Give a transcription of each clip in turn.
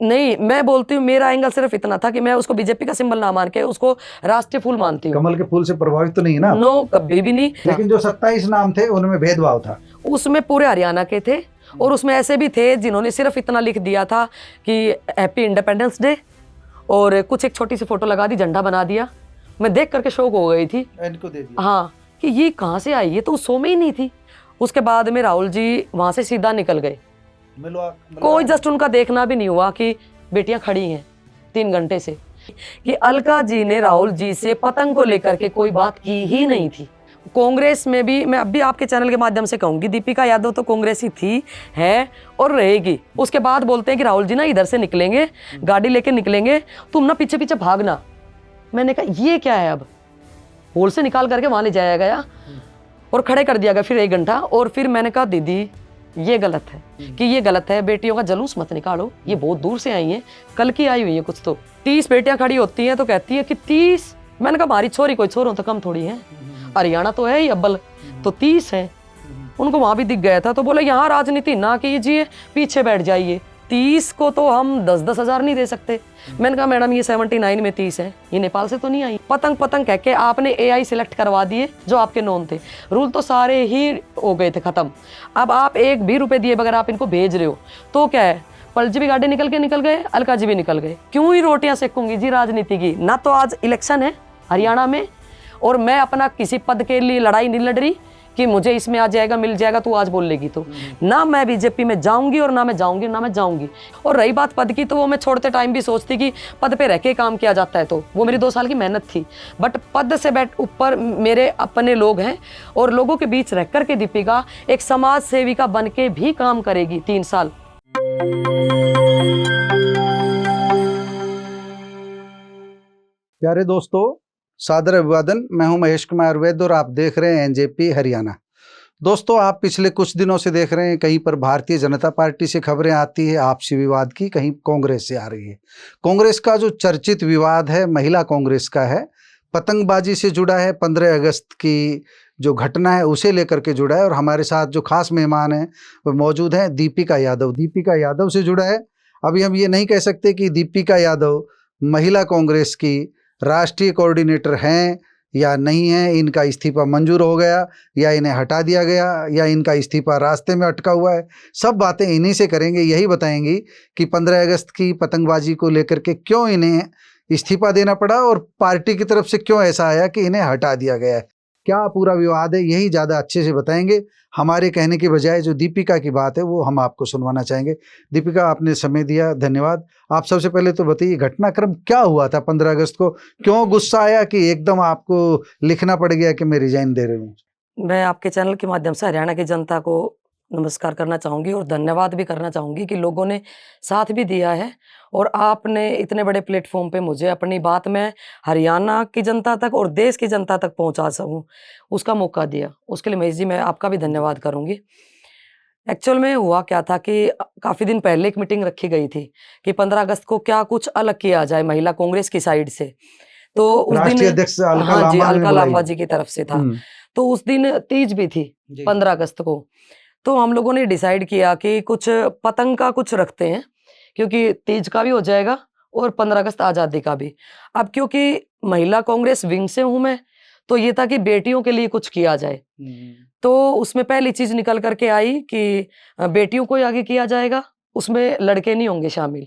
नहीं, मैं बोलती हूँ मेरा एंगल सिर्फ इतना था कि मैं उसको बीजेपी का सिंबल ना मान के उसको राष्ट्रीय फूल मानती हूँ। कमल के फूल से प्रभावित तो नहीं है ना? नो, कभी भी नहीं। लेकिन जो 27 नाम थे उनमें भेदभाव था। उसमें पूरे हरियाणा के थे और उसमें ऐसे भी थे जिन्होंने सिर्फ इतना लिख दिया था कि हैप्पी इंडिपेंडेंस डे और कुछ एक छोटी सी फोटो लगा दी, झंडा बना दिया। मैं देख करके शौक हो गई थी। इनको दे दिया। हाँ, कि ये कहाँ से आई, ये तो उस शो में ही नहीं थी। उसके बाद में राहुल जी वहां से सीधा निकल गए। कोई जस्ट उनका देखना भी नहीं हुआ कि बेटियां खड़ी हैं 3 घंटे से, कि अलका जी ने राहुल जी से पतंग को लेकर के कोई बात की ही नहीं थी। कांग्रेस में भी मैं अभी आपके चैनल के माध्यम से कहूंगी, दीपिका यादव तो कांग्रेस ही थी, है और रहेगी। उसके बाद बोलते हैं कि राहुल जी ना इधर से निकलेंगे, गाड़ी लेके निकलेंगे, तुम ना पीछे पीछे भागना। मैंने कहा ये क्या है, अब होल से निकाल करके वहां ले जाया गया और खड़े कर दिया गया फिर 1 घंटा। और फिर मैंने कहा दीदी ये गलत है, कि ये गलत है, बेटियों का जलूस मत निकालो, ये बहुत दूर से आई हैं, कल की आई हुई है कुछ तो। 30 बेटियां खड़ी होती हैं तो कहती है कि 30। मैंने कहा हमारी छोरी कोई छोरों तो कम थोड़ी है, हरियाणा तो है ही अब्बल, तो 30 है। उनको वहां भी दिख गया था तो बोले यहाँ राजनीति ना कीजिए, पीछे बैठ जाइए। 30 को तो हम 10-10 हजार नहीं दे सकते। मैंने कहा मैडम ये 79 में 30 है, ये नेपाल से तो नहीं आई। पतंग पतंग कह के आपने AI सिलेक्ट करवा दिए जो आपके नोन थे, रूल तो सारे ही हो गए थे खत्म। अब आप 1 भी रुपए दिए बगैर आप इनको भेज रहे हो तो क्या है, पलजी भी गाड़ी निकल गए, अलका जी भी निकल गए। क्यों ही रोटियां सेकूंगी जी राजनीति की। ना तो आज इलेक्शन है हरियाणा में और मैं अपना किसी पद के लिए लड़ाई नहीं लड़ रही कि मुझे इसमें आ जाएगा मिल जाएगा, तू आज बोल लेगी तो ना मैं बीजेपी में जाऊंगी और ना मैं जाऊंगी। और रही बात पद की, तो वो मैं छोड़ते टाइम भी सोचती कि पद पे रह के काम किया जाता है, तो वो मेरी 2 साल की मेहनत थी। बट पद से बैठ ऊपर मेरे अपने लोग हैं और लोगों के बीच रह करके दीपिका एक समाज सेविका बन के भी काम करेगी 3 साल। प्यारे दोस्तों, सादर अभिवादन। मैं हूं महेश कुमार वैद्य और आप देख रहे हैं NJP हरियाणा। दोस्तों, आप पिछले कुछ दिनों से देख रहे हैं कहीं पर भारतीय जनता पार्टी से खबरें आती है आपसी विवाद की, कहीं कांग्रेस से आ रही है। कांग्रेस का जो चर्चित विवाद है महिला कांग्रेस का है, पतंगबाजी से जुड़ा है, 15 अगस्त की जो घटना है उसे लेकर के जुड़ा है। और हमारे साथ जो खास मेहमान हैं वो मौजूद हैं, दीपिका यादव से जुड़ा है। अभी हम ये नहीं कह सकते कि दीपिका यादव महिला कांग्रेस की राष्ट्रीय कोऑर्डिनेटर हैं या नहीं है, इनका इस्तीफा मंजूर हो गया या इन्हें हटा दिया गया या इनका इस्तीफा रास्ते में अटका हुआ है। सब बातें इन्हीं से करेंगे, यही बताएंगी कि 15 अगस्त की पतंगबाजी को लेकर के क्यों इन्हें इस्तीफा देना पड़ा और पार्टी की तरफ से क्यों ऐसा आया कि इन्हें हटा दिया गया है। क्या पूरा विवाद है, यही ज़्यादा अच्छे से बताएंगे। हमारे कहने की बजाय जो दीपिका की बात है वो हम आपको सुनवाना चाहेंगे। दीपिका, आपने समय दिया, धन्यवाद। आप सबसे पहले तो बताइए घटनाक्रम क्या हुआ था 15 अगस्त को, क्यों गुस्सा आया कि एकदम आपको लिखना पड़ गया कि मैं रिजाइन दे रही हूँ? मैं आपके चैनल के माध्यम से हरियाणा की जनता को नमस्कार करना चाहूँगी और धन्यवाद भी करना चाहूँगी कि लोगों ने साथ भी दिया है और आपने इतने बड़े प्लेटफॉर्म पे मुझे अपनी बात में हरियाणा की जनता तक और देश की जनता तक पहुँचा सकूँ, उसका मौका दिया। उसके लिए महेश जी मैं आपका भी धन्यवाद करूँगी। एक्चुअल में हुआ क्या था कि काफ़ी दिन पहले एक मीटिंग रखी गई थी कि 15 अगस्त को क्या कुछ अलग किया जाए महिला कांग्रेस की साइड से। तो उस दिन राष्ट्रीय अध्यक्ष हाँ जी, अलका लांबा जी की तरफ से था। तो उस दिन तीज भी थी 15 अगस्त को। तो हम लोगों ने डिसाइड किया कि कुछ पतंग का कुछ रखते हैं, क्योंकि तीज का भी हो जाएगा और 15 अगस्त आज़ादी का भी। अब क्योंकि महिला कांग्रेस विंग से हूँ मैं, तो ये था कि बेटियों के लिए कुछ किया जाए। तो उसमें पहली चीज निकल करके आई कि बेटियों को ही आगे किया जाएगा, उसमें लड़के नहीं होंगे शामिल।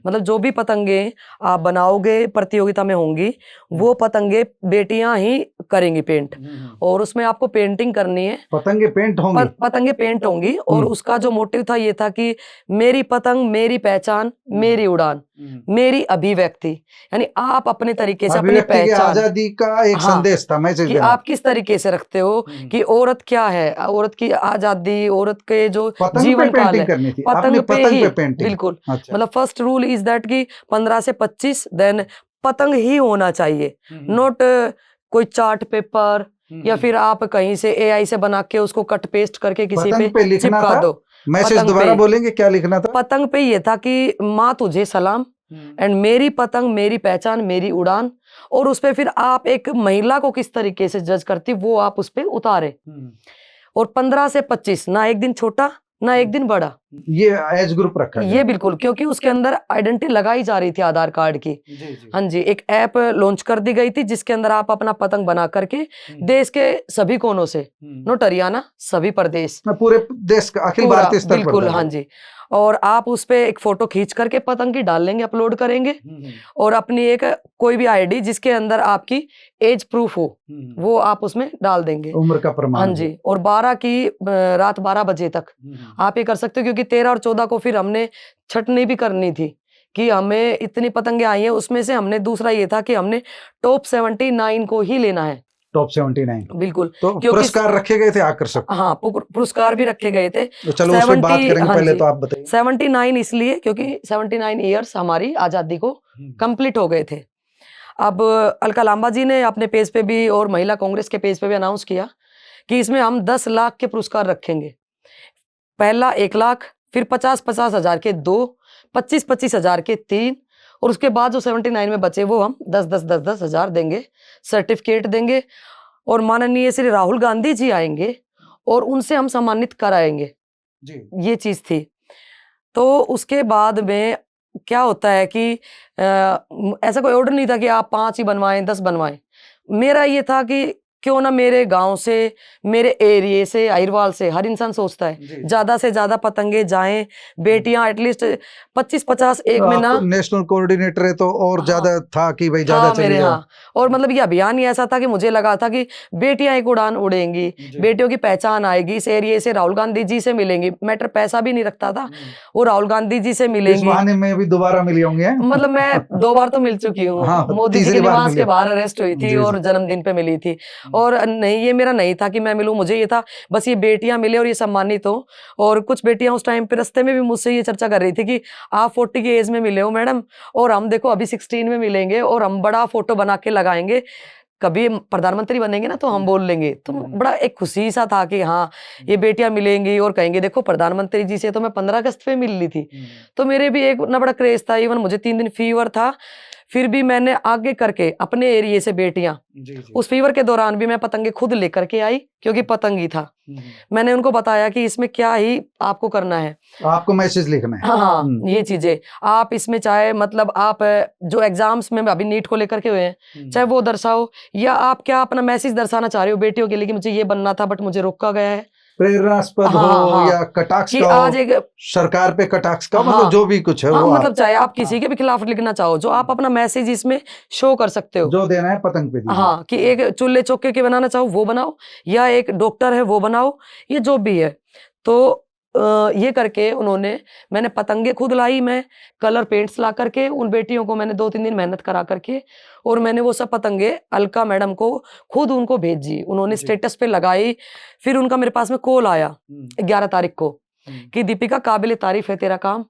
मतलब जो भी पतंगे आप बनाओगे प्रतियोगिता में होंगी, वो पतंगे बेटियां ही करेंगी पेंट, और उसमें आपको पेंटिंग करनी है। पतंगे पेंट होंगी? पतंगे पेंट होंगी। और उसका जो मोटिव था ये था कि मेरी पतंग मेरी पहचान, मेरी उड़ान, मेरी अभिव्यक्ति, यानी आप अपने तरीके से अपनी पहचान, आजादी का एक संदेश था मैसेज कि आप किस तरीके से रखते हो कि औरत क्या है, औरत की आजादी, औरत के जो जीवन काल है, पतंग पे ही बिल्कुल। मतलब फर्स्ट रूल इज दैट कि 15 से 25 देन पतंग ही होना चाहिए, नोट कोई चार्ट पेपर या फिर आप कहीं से AI से बना के उसको कट पेस्ट करके किसी पे चिपका दो। मैसेज दोबारा बोलेंगे क्या लिखना था? पतंग पे ये था कि माँ तुझे सलाम एंड मेरी पतंग मेरी पहचान मेरी उड़ान। और उस पे फिर आप एक महिला को किस तरीके से जज करती वो आप उस पे उतारे। और 15 से 25 ना एक दिन छोटा ना एक दिन बढ़ा। ये एज ग्रुप रखा ये बिल्कुल, क्योंकि उसके अंदर आइडेंटिटी लगाई जा रही थी आधार कार्ड की। हाँ जी, एक ऐप लॉन्च कर दी गई थी जिसके अंदर आप अपना पतंग बना करके देश के सभी कोनों से, नॉट हरियाणा, सभी प्रदेश, पूरे देश का, अखिल भारतीय स्तर पर, बिल्कुल हाँ जी, और आप उस पे एक फोटो खींच करके पतंग की डाल लेंगे, अपलोड करेंगे, और अपनी एक कोई भी आईडी जिसके अंदर आपकी एज प्रूफ हो वो आप उसमें डाल देंगे, उम्र का प्रमाण। हाँ जी, और 12 की रात 12 बजे तक आप ये कर सकते हो, क्योंकि 13 और 14 को फिर हमने छटनी भी करनी थी कि हमें इतनी पतंगे आई हैं, उसमें से हमने दूसरा ये था कि हमने टॉप 79 को ही लेना है। टॉप 79 बिल्कुल, तो पुरस्कार रखे गए थे आकर्षक। हाँ, पुरस्कार भी रखे गए थे। तो चलो उसमें बात करेंगे, पहले तो आप बताइए। 79 इसलिए क्योंकि 79 ईयर्स हमारी आजादी को कंप्लीट हो गए थे। अब अलका लांबा जी ने अपने पेज पे भी और महिला कांग्रेस के पेज पे भी अनाउंस किया कि इसमें हम 10 लाख के पुरस्कार रखेंगे। पहला 1 लाख, फिर 50-50 हजार के 2, 25-25 हजार के 3, और उसके बाद जो 79 में बचे वो हम 10-10 हजार देंगे, सर्टिफिकेट देंगे, और माननीय श्री राहुल गांधी जी आएंगे और उनसे हम सम्मानित कराएंगे जी। ये चीज थी। तो उसके बाद में क्या होता है कि ऐसा कोई ऑर्डर नहीं था कि आप 5 ही बनवाएं, 10 बनवाएं। मेरा ये था कि क्यों ना मेरे गांव से, मेरे एरिया से, अहिरवाल से हर इंसान सोचता है ज्यादा से ज्यादा पतंगे जाएं, बेटियां एटलीस्ट 25-50 एक में ना। नेशनल कोऑर्डिनेटर है तो और ज्यादा था कि भाई ज्यादा चलिए। हाँ, और मतलब ये अभियान ही ऐसा था कि मुझे लगा था कि बेटियां एक उड़ान उड़ेंगी, बेटियों की पहचान आएगी, इस एरिया से राहुल गांधी जी से मिलेंगी। मैटर पैसा भी नहीं रखता था, वो राहुल गांधी जी से मिलेंगी। इस बहाने में भी दोबारा मिली होंगे। मतलब मैं 2 बार तो मिल चुकी हूँ। हाँ, मोदी जी के निवास के बाहर अरेस्ट हुई थी और जन्मदिन पे मिली थी। और नहीं, ये मेरा नहीं था कि मैं मिलूं, मुझे ये था बस ये बेटियां मिले और ये सम्मानित हो। और कुछ बेटियां उस टाइम पे रास्ते में भी मुझसे ये चर्चा कर रही थी कि आप 40 की एज में मिले हो मैडम, और हम देखो अभी 16 में मिलेंगे और हम बड़ा फोटो बना के लगाएंगे, कभी प्रधानमंत्री बनेंगे ना तो हम बोल लेंगे। तो बड़ा एक खुशी सा था कि हाँ ये बेटियां मिलेंगी और कहेंगे देखो प्रधानमंत्री जी से तो मैं 15 अगस्त पे मिल ली थी। तो मेरे भी एक ना बड़ा क्रेज था। इवन मुझे 3 दिन फीवर था, फिर भी मैंने आगे करके अपने एरिया से बेटियां, उस फीवर के दौरान भी मैं पतंगे खुद लेकर के आई, क्योंकि पतंग ही था। मैंने उनको बताया कि इसमें क्या ही आपको करना है, आपको मैसेज लिखना है। हाँ, ये चीजें आप इसमें चाहे मतलब आप जो एग्जाम्स में अभी नीट को लेकर के हुए हैं चाहे वो दर्शाओ, या आप क्या अपना मैसेज दर्शाना चाह रहे हो बेटियों के लिए कि मुझे ये बनना था बट मुझे रोका गया है, प्रेरणास्पद हो या कटाक्ष का आज एक सरकार पे कटाक्ष का, मतलब जो भी कुछ है वो मतलब चाहे आप किसी के भी खिलाफ लिखना चाहो, जो आप अपना मैसेज इसमें शो कर सकते हो, जो देना है पतंग पे। हाँ, कि एक चूल्हे चौके के बनाना चाहो वो बनाओ, या एक डॉक्टर है वो बनाओ, ये जो भी है। तो ये करके मैंने पतंगे खुद लाई, मैं कलर पेंट्स ला करके उन बेटियों को मैंने 2-3 दिन मेहनत करा करके, और मैंने वो सब पतंगे अलका मैडम को खुद उनको भेजी, उन्होंने स्टेटस पे लगाई। फिर उनका मेरे पास में कॉल आया 11 तारीख को कि दीपिका काबिल तारीफ है तेरा काम,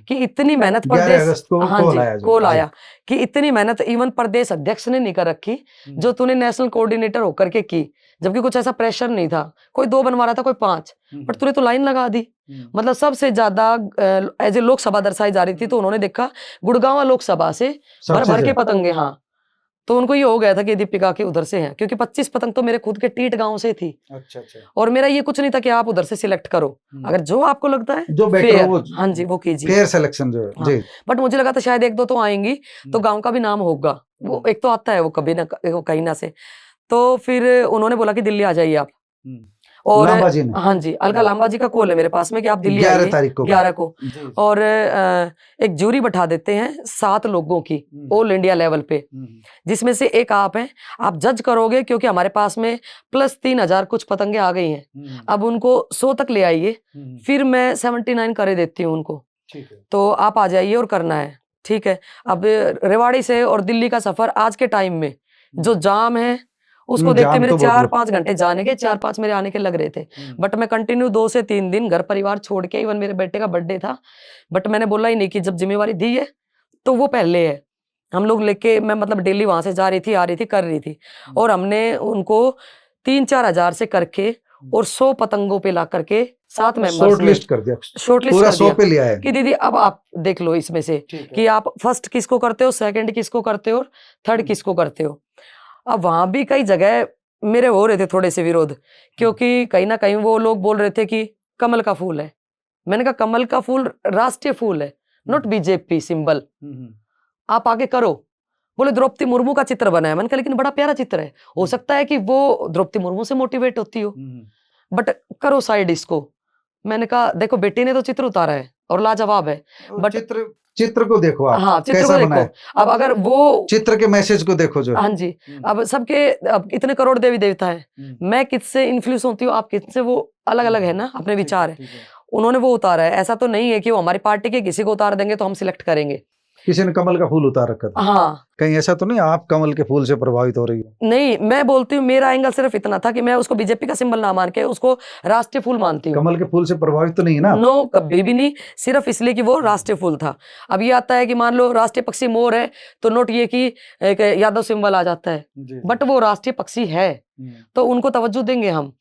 कि इतनी मेहनत प्रदेश, हाँ जी कॉल आया कि इतनी मेहनत इवन प्रदेश अध्यक्ष ने नहीं कर रखी जो तूने नेशनल कोऑर्डिनेटर होकर के की, जबकि कुछ ऐसा प्रेशर नहीं था, कोई 2 बनवा रहा था, कोई 5, बट तूने तो लाइन लगा दी। मतलब सबसे ज्यादा एज ए लोकसभा दर्शाई जा रही थी, तो उन्होंने देखा गुड़गांव लोकसभा से भर के पतंगे, हाँ, तो उनको ये हो गया था कि दीपिका के उधर से हैं, क्योंकि 25 पतंग तो मेरे खुद के टीट गांव से थी। अच्छा। और मेरा ये कुछ नहीं था कि आप उधर से सिलेक्ट करो, अगर जो आपको लगता है जो बेटर हो, हाँ जी वो कीजिए, फेयर सिलेक्शन जो है जी। बट मुझे लगा था शायद 1-2 तो आएंगी तो गांव का भी नाम होगा, वो एक तो आता है वो कभी ना कहीं ना से। तो फिर उन्होंने बोला कि दिल्ली आ जाइए आप, और हाँ जी अलका लांबा जी का कॉल है मेरे पास में कि आप दिल्ली आइए 11 को, और एक जूरी बैठा देते हैं 7 लोगों की ऑल इंडिया लेवल पे, जिसमें से एक आप हैं, आप जज करोगे, क्योंकि हमारे पास में प्लस 3000 कुछ पतंगे आ गई हैं, अब उनको 100 तक ले आइए, फिर मैं 79 करे देती हूँ उनको, तो आप आ जाइए और करना है, ठीक है। अब रेवाड़ी से और दिल्ली का सफर आज के टाइम में जो जाम है उसको देखते मेरे 4-5 घंटे जाने के, 4-5 मेरे आने के लग रहे थे, बट मैं कंटिन्यू 2 से 3 दिन घर परिवार छोड़ के, इवन मेरे बेटे का बर्थडे था, बट मैंने बोला ही नहीं कि जब जिम्मेवारी दी है तो वो पहले है। हम लोग लेके, मैं मतलब डेली वहां से जा रही थी, आ रही थी, कर रही थी, और हमने उनको 3-4 हजार से करके और 100 पतंगों पे ला करके 7 मेंबर्स शॉर्टलिस्ट कर दिया, शॉर्टलिस्ट कर दिया पे लिया है कि दीदी अब आप देख लो इसमें से कि आप फर्स्ट किसको करते हो, सेकंड किसको करते हो, और थर्ड किसको करते हो। अब वहां भी कई जगह मेरे हो रहे थे थोड़े से विरोध, क्योंकि कहीं ना कहीं वो लोग बोल रहे थे कि कमल का फूल है, मैंने कहा कमल का फूल राष्ट्रीय फूल है, नॉट बीजेपी सिंबल, आप आगे करो। बोले द्रौपदी मुर्मू का चित्र बनाया। मैंने कहा लेकिन बड़ा प्यारा चित्र है, हो सकता है कि वो द्रौपदी मुर्मू से मोटिवेट होती हो, बट करो साइड इसको। मैंने कहा देखो बेटी ने तो चित्र उतारा है और लाजवाब है, बट चित्र को देखो आप, हाँ चित्र कैसा को बना है। देखो। अब अगर वो चित्र के मैसेज को देखो जो, हाँ जी, अब सबके अब इतने करोड़ देवी देवता हैं, मैं किससे इन्फ्लुएंस होती हूँ, आप किससे, वो अलग अलग है ना, अपने विचार है। उन्होंने वो उतारा है, ऐसा तो नहीं है कि वो हमारी पार्टी के किसी को उतार देंगे तो हम सिलेक्ट करेंगे। किसी ने कमल का फूल उतार रखा था। हाँ, कहीं ऐसा तो नहीं आप कमल के फूल से प्रभावित हो रही हो? नहीं, मैं बोलती हूँ मेरा एंगल सिर्फ इतना था कि मैं उसको बीजेपी का सिंबल ना मान के उसको राष्ट्रीय फूल मानती हूँ। कमल के फूल से प्रभावित तो नहीं ना? नो, कभी भी नहीं, सिर्फ इसलिए कि वो राष्ट्रीय फूल था। अब ये आता है कि मान लो राष्ट्रीय पक्षी मोर है तो नोट ये कि एक यादव सिंबल आ जाता है, बट वो राष्ट्रीय पक्षी है तो उनको तवज्जो देंगे हम।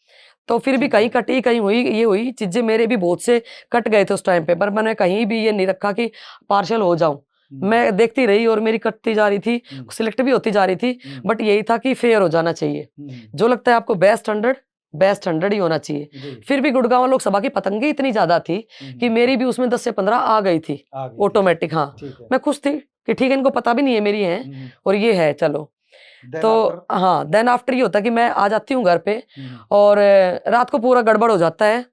तो फिर भी कहीं कटी, कहीं हुई, ये हुई चीजें, मेरे भी बहुत से कट गए थे उस टाइम पे, पर मैंने कहीं भी ये नहीं रखा कि पार्शल हो जाऊं। मैं देखती रही और मेरी कटती जा रही थी, सिलेक्ट भी होती जा रही थी, बट यही था कि फेयर हो जाना चाहिए। जो लगता है आपको बेस्ट 100 ही होना चाहिए। फिर भी गुड़गांव लोकसभा की पतंगे इतनी ज्यादा थी कि मेरी भी उसमें 10 से 15 आ गई थी ऑटोमेटिक। हाँ, मैं खुश थी कि ठीक है, इनको पता भी नहीं है मेरी है और ये है, चलो। तो हाँ, देन आफ्टर ये होता है कि मैं आ जाती हूँ घर पे और रात को पूरा गड़बड़ हो जाता है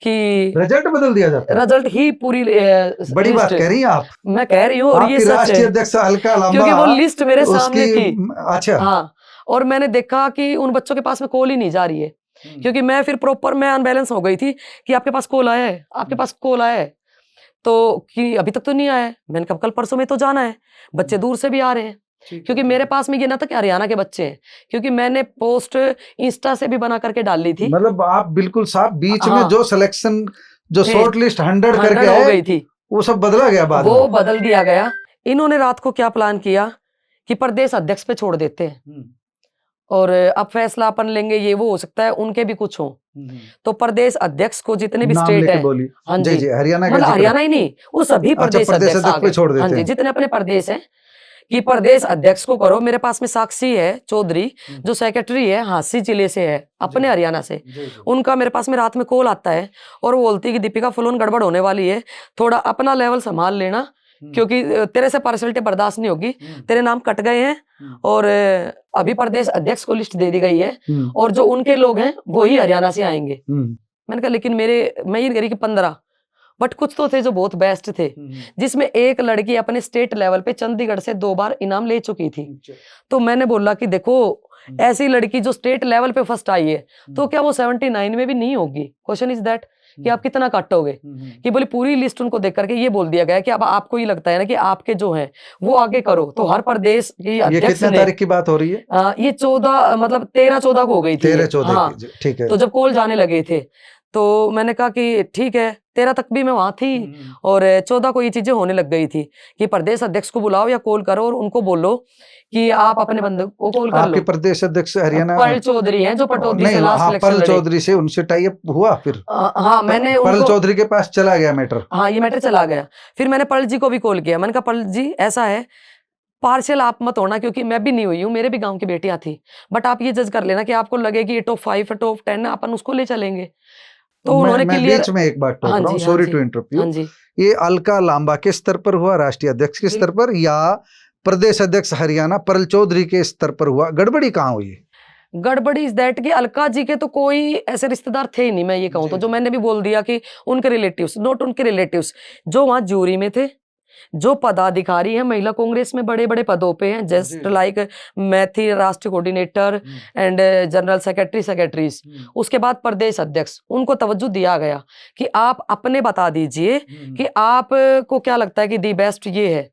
कि रिजल्ट बदल दिया जाता है। रिजल्ट ही पूरी बड़ी बात कह रही हैं आप। मैं कह रही हूँ, और ये सच राष्ट्रीय है, अध्यक्ष अलका लांबा, क्योंकि वो लिस्ट मेरे सामने थी। अच्छा। हाँ, और मैंने देखा कि उन बच्चों के पास में कॉल ही नहीं जा रही है, क्योंकि मैं फिर प्रॉपर मैं अनबैलेंस हो गई थी कि आपके पास कॉल आया है, आपके पास कॉल आया है, तो कि अभी तक तो नहीं आया है। मैंने कहा कल परसों में तो जाना है, बच्चे दूर से भी आ रहे हैं, क्योंकि मेरे पास में ये ना था कि हरियाणा के बच्चे हैं, क्योंकि मैंने पोस्ट इंस्टा से भी बना करके डाल ली थी। मतलब आप बिल्कुल साफ बीच हाँ, में जो सिलेक्शन, जो शॉर्ट लिस्ट 100 करके हो गई थी, वो सब बदला गया बाद में। वो बदल दिया गया। इन्होंने रात को क्या प्लान किया कि प्रदेश अध्यक्ष पे छोड़ देते हैं और अब फैसला अपन लेंगे, ये वो हो सकता है उनके भी कुछ हो। तो प्रदेश अध्यक्ष को जितने भी स्टेट है, हाँ जी, हरियाणा मतलब हरियाणा ही नहीं, वो सभी प्रदेश अध्यक्ष पे छोड़ देते हैं। हाँ जी, जितने अपने प्रदेश हैं कि प्रदेश अध्यक्ष को करो। मेरे पास में साक्षी है चौधरी, जो सेक्रेटरी है हांसी जिले से है, अपने हरियाणा से। उनका मेरे पास में रात में कॉल आता है और वो बोलती है कि दीपिका फुलोन गड़बड़ होने वाली है, थोड़ा अपना लेवल संभाल लेना, क्योंकि तेरे से पार्शलिटी बर्दाश्त नहीं होगी, तेरे नाम कट गए हैं और अभी प्रदेश अध्यक्ष को लिस्ट दे दी गई है और जो उनके लोग हैं वो ही हरियाणा से आएंगे। मैंने कहा लेकिन मैं ये करी कि 15, बट कुछ तो थे जो बहुत बेस्ट थे, जिसमें एक लड़की अपने स्टेट लेवल पे चंडीगढ़ से 2 बार इनाम ले चुकी थी। तो मैंने बोला कि देखो ऐसी लड़की जो स्टेट लेवल पे फर्स्ट आई है, तो क्या वो 79 में भी नहीं होगी? क्वेश्चन इज दैट कि आप कितना काटोगे? कि बोली पूरी लिस्ट उनको देख करके ये बोल दिया गया कि अब आपको ये लगता है ना कि आपके जो हैं वो आगे करो, तो हर प्रदेश की अध्यक्ष कितने तारीख की बात हो रही है? ये 14 मतलब 13-14 को हो गई थी। 13-14 हाँ, ठीक है। तो जब कॉल जाने लगे थे तो मैंने कहा कि ठीक है, 13 तक भी मैं वहां थी और 14 को ये चीजें होने लग गई थी कि प्रदेश अध्यक्ष को बुलाओ या कॉल करो और उनको बोलो कि आप अपने बंदे को कॉल कर लो। आपके प्रदेश अध्यक्ष हरियाणा पर्ल चौधरी हैं जो पटौदी से लास्ट इलेक्शन लड़े। पर्ल चौधरी से उनसे टाई अप हुआ फिर? हाँ, मैंने पर्ल चौधरी के पास चला गया मैटर। हाँ, ये मैटर चला गया। फिर मैंने पर्ल जी को भी कॉल किया, मैंने कहा पर्ल जी ऐसा है, पार्शियल आप मत होना, क्योंकि मैं भी नहीं हुई हूँ, मेरे भी गांव की बेटियां थी, बट आप ये जज कर लेना कि आपको लगे कि ये टॉप 5 है, टॉप 10 है, अपन उसको ले चलेंगे। तो उन्होंने क्लियर। बीच में एक बात टोक रहा हूँ, सॉरी टू इंटरप्ट यू। ये अलका लांबा के स्तर पर हुआ, राष्ट्रीय अध्यक्ष के स्तर पर, या प्रदेश अध्यक्ष हरियाणा पर्ल चौधरी के स्तर पर हुआ? गड़बड़ी कहाँ हुई? गड़बड़ी इज दैट कि अलका जी के तो कोई ऐसे रिश्तेदार थे ही नहीं, मैं ये कहूँ तो, जो मैंने भी बोल दिया कि उनके रिलेटिव्स, नॉट उनके रिलेटिव्स, जो वहां ज्यूरी में थे, जो पदाधिकारी हैं महिला कांग्रेस में बड़े बड़े पदों पे हैं, जस्ट लाइक मैं थी राष्ट्रीय कोऑर्डिनेटर एंड जनरल सेक्रेटरीज, उसके बाद प्रदेश अध्यक्ष, उनको तवज्जो दिया गया कि आप अपने बता दीजिए कि आपको क्या लगता है कि दी बेस्ट ये है।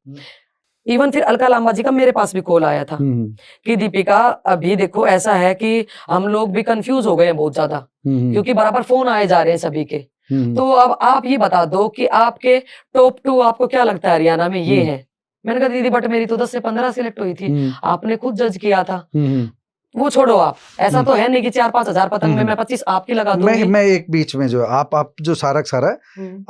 इवन फिर अलका लांबा जी का मेरे पास भी कॉल आया था कि दीपिका अभी देखो ऐसा है कि हम लोग भी कंफ्यूज हो गए हैं बहुत ज्यादा, क्योंकि बराबर फोन आए जा रहे हैं सभी के, तो अब आप ये बता दो कि आपके टॉप 2 आपको क्या लगता है हरियाणा में ये है। मैंने कहा दीदी बट मेरी तो 10 से 15 सिलेक्ट हुई थी, आपने खुद जज किया था, वो छोड़ो आप, ऐसा तो है नहीं कि 4-5 हजार पतंग में मैं 25 आपकी लगा दूंगी। मैं एक बीच में जो आप जो सारा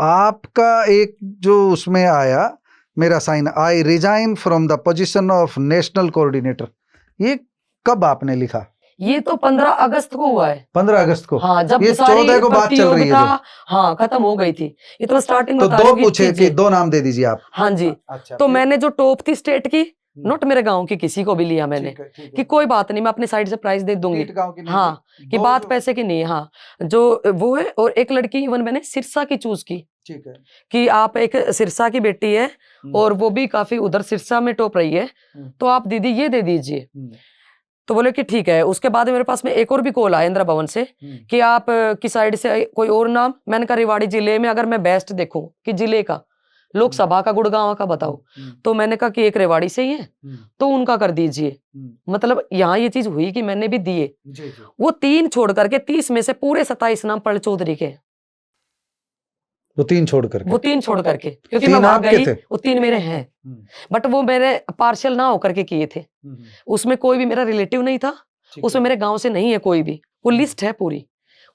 आपका एक जो उसमें आया मेरा sign, I resign from the position of national coordinator, ये कब आपने लिखा? ये तो 15 अगस्त को हुआ है। 15 अगस्त को? हाँ, जब ये सारी 14 को बात चल रही है प्रतियोगिता हाँ खत्म हो गई थी। ये तो स्टार्टिंग तो बता दो रही हूँ पूछे कि चीजें। 2 नाम दे दीजिए आप। हाँ जी। अच्छा, तो फिर? मैंने जो टॉप थी स्टेट की, नोट मेरे गांव की किसी को भी लिया मैंने, ठीक है। कि कोई बात नहीं, मैं अपनी साइड से प्राइस दे दूंगी। टीट गांव की नहीं हाँ, थी? कि दो बात जो- पैसे की नहीं है। हाँ, जो वो है, और एक लड़की इवन मैंने सिरसा की चूज की, ठीक है। कि आप एक सिरसा की बेटी है और वो भी काफी उधर सिरसा में टॉप रही है, तो आप दीदी ये दे दीजिए। तो बोले कि ठीक है। उसके बाद मेरे पास में एक और भी कॉल आया इंदिरा भवन से कि आप की साइड से कोई और नाम। मैंने कहा रेवाड़ी जिले में अगर मैं बेस्ट देखूं कि जिले का, लोकसभा का, गुड़गांव का बताओ, तो मैंने कहा कि एक रेवाड़ी से ही है, तो उनका कर दीजिए। मतलब यहाँ ये चीज हुई कि मैंने भी दिए। वो 3 छोड़ करके 30 में से पूरे 27 नाम पल चौधरी के। वो 3 छोड़ करके? वो 3 छोड़ करके, क्योंकि 3 मैं वहां आपके गई, थे? वो 3 मेरे हैं, बट वो मेरे पार्शियल ना होकर के किए थे। उसमें कोई भी मेरा रिलेटिव नहीं था, उसमें मेरे गांव से नहीं है कोई भी। वो लिस्ट है पूरी,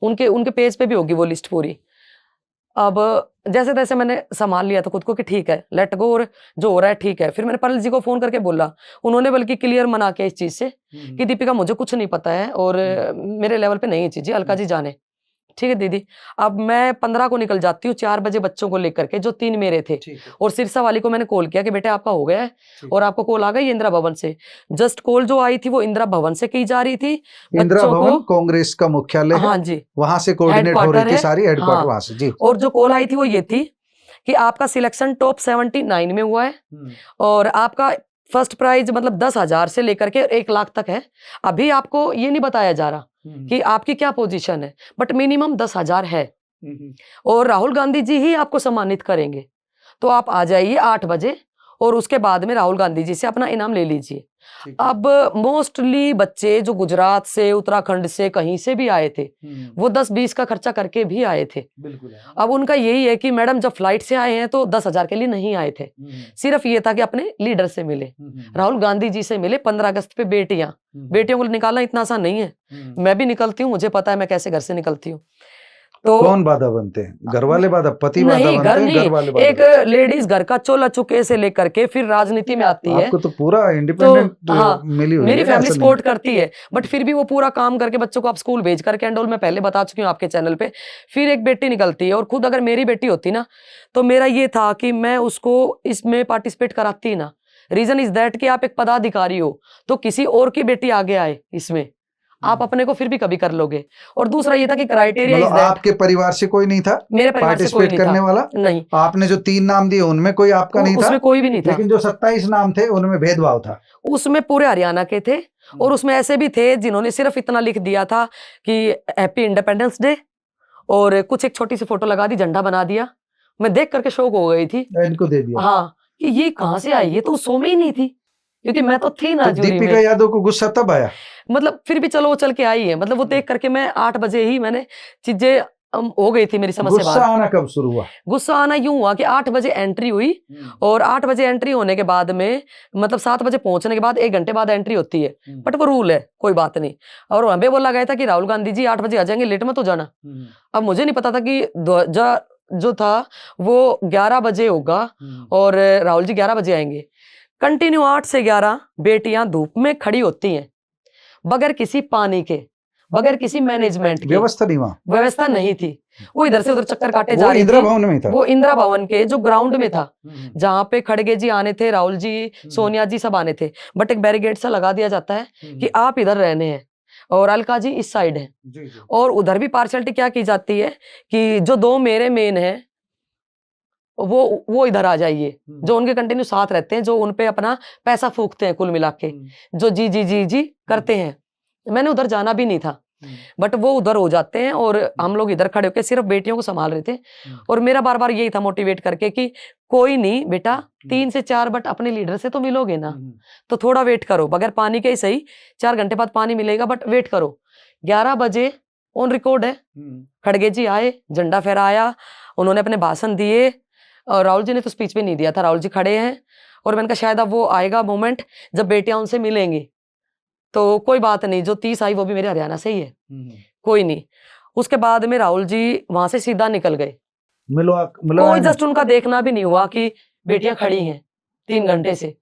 उनके उनके पेज पे भी होगी वो लिस्ट पूरी। अब जैसे तैसे मैंने संभाल लिया था खुद को कि ठीक है, लेट गो, और जो हो रहा है ठीक है। फिर मैंने परल जी को फोन करके बोला, उन्होंने बल्कि क्लियर मना किया इस चीज से कि दीपिका मुझे कुछ नहीं पता है और मेरे लेवल पे नहीं है चीजें, अलका जी जाने। ठीक है दीदी। अब मैं 15 को निकल जाती हूँ 4 बजे बच्चों को लेकर के, जो 3 मेरे थे, और सिरसा वाली को मैंने कॉल किया कि बेटे आपका हो गया है, और आपको कॉल आ गई इंदिरा भवन से। जस्ट कॉल जो आई थी वो इंदिरा भवन से की जा रही थी। इंदिरा बच्चों भवन को कांग्रेस का मुख्यालय है, हाँ जी, वहां से कोऑर्डिनेट हो रही हेडक्वार्टर थी है। सारी, हेडक्वार्टर हाँ, वहां से जी। और जो कॉल आई थी वो ये थी कि आपका सिलेक्शन टॉप 79 में हुआ है, और आपका फर्स्ट प्राइज मतलब 10,000 से लेकर के 1 लाख तक है। अभी आपको ये नहीं बताया जा रहा कि आपकी क्या पोजीशन है, बट मिनिमम 10,000 है, और राहुल गांधी जी ही आपको सम्मानित करेंगे। तो आप आ जाइए 8 बजे, और उसके बाद में राहुल गांधी जी से अपना इनाम ले लीजिए। अब मोस्टली बच्चे जो गुजरात से, उत्तराखंड से, कहीं से भी आए थे, वो 10-20 का खर्चा करके भी आए थे। अब उनका यही है कि मैडम जब फ्लाइट से आए हैं तो 10,000 के लिए नहीं आए थे, सिर्फ ये था कि अपने लीडर से मिले, राहुल गांधी जी से मिले। 15 अगस्त पे बेटियों को निकालना इतना आसान नहीं है। मैं भी निकलती हूँ, मुझे पता है मैं कैसे घर से निकलती हूँ। तो कौन बाधा बनते हैं? घर वाले बाधा, पति बाधा नहीं, बनते घर हैं? नहीं, घर वाले बाधा? एक लेडीज घर का चोला चुके से लेकर के फिर राजनीति में आती है। आपको तो पूरा इंडिपेंडेंट हाँ, मिली हुई मेरी है, फैमिली ऐसा सपोर्ट करती है, बट फिर भी वो पूरा काम करके बच्चों को आप स्कूल भेज करके एंड ऑल, मैं पहले बता चुकी हूँ आपके चैनल पे। फिर एक बेटी निकलती है, और खुद अगर मेरी बेटी होती ना, तो मेरा ये था कि मैं उसको इसमें पार्टिसिपेट कराती ना। रीजन इज दैट कि आप एक पदाधिकारी हो, तो किसी और की बेटी आगे आए इसमें, आप अपने को फिर भी कभी कर लोगे। और दूसरा ये था कि क्राइटेरिया इज मतलब दैट, आपके परिवार से कोई नहीं था मेरे परिवार से कोई पार्टिसिपेट नहीं करने था। वाला? नहीं, आपने जो 3 नाम दिए उनमें कोई आपका नहीं था? उसमें कोई भी नहीं था। लेकिन जो 27 नाम थे उनमें भेदभाव था? उसमें पूरे हरियाणा के थे, और उसमें ऐसे भी थे जिन्होंने सिर्फ इतना लिख दिया था कि हैप्पी इंडिपेंडेंस डे, और कुछ एक छोटी सी फोटो लगा दी, झंडा बना दिया। मैं देख करके शौक हो गई थी। इनको दे दिया? हाँ, कि ये कहाँ से आई, ये तो शो में ही नहीं थी, क्योंकि मैं तो थी ना तो जूरी दीपिका में। यादव को गुस्सा तब आया? मतलब फिर भी चलो वो चल के आई है, मतलब वो देख करके मैं 8 बजे ही मैंने चीजें हो गई थी मेरी समझ से गुस्सा बाहर। आना कब शुरू हुआ? गुस्सा आना यूं हुआ कि 8 बजे एंट्री हुई, और 8 बजे एंट्री होने के बाद में मतलब 7 बजे पहुंचने के बाद 1 घंटे बाद एंट्री होती है, बट वो रूल है, कोई बात नहीं। और वहां पे बोला गया था कि राहुल गांधी जी 8 बजे आ जाएंगे, लेट मत हो जाना। अब मुझे नहीं पता था कि ध्वजा जो था वो 11 बजे होगा, और राहुल जी 11 बजे आएंगे। कंटिन्यू 8 से 11 बेटियां धूप में खड़ी होती हैं, बगैर किसी पानी के, बगैर किसी मैनेजमेंट के। व्यवस्था नहीं वहाँ? व्यवस्था नहीं थी। वो इधर से उधर चक्कर काटे जा वो रही इंदिरा थी। भवन में था? वो इंदिरा भवन के जो ग्राउंड में था, जहाँ पे खड़गे जी आने थे, राहुल जी, सोनिया जी सब आने थे, बट एक बैरिकेड सा लगा दिया जाता है कि आप इधर रहने हैं, और अलका जी इस साइड है। और उधर भी पार्शलिटी क्या की जाती है कि जो 2 मेरे मेन है वो इधर आ जाइए, जो उनके कंटिन्यू साथ रहते हैं, जो उनपे अपना पैसा फूकते हैं कुल मिला के, जो जी जी जी जी करते हैं। मैंने उधर जाना भी नहीं था, बट वो उधर हो जाते हैं, और हम लोग इधर खड़े होकर सिर्फ बेटियों को संभाल रहे थे। और मेरा बार बार यही था मोटिवेट करके कि कोई नहीं बेटा, 3 से 4 बट अपने लीडर से तो मिलोगे ना, तो थोड़ा वेट करो, बगैर पानी के ही सही, 4 घंटे बाद पानी मिलेगा, बट वेट करो। 11 बजे ऑन रिकॉर्ड है, खड़गे जी आए, झंडा फहराया, उन्होंने अपने भाषण दिए, और राहुल जी ने तो स्पीच भी नहीं दिया था, राहुल जी खड़े हैं, और मैंने कहा शायद अब वो आएगा मोमेंट जब बेटियां उनसे मिलेंगी, तो कोई बात नहीं, जो 30 आई वो भी मेरे हरियाणा से ही है, कोई नहीं। उसके बाद में राहुल जी वहां से सीधा निकल गए, कोई जस्ट उनका देखना भी नहीं हुआ कि बेटियां खड़ी हैं। 3 घंटे से,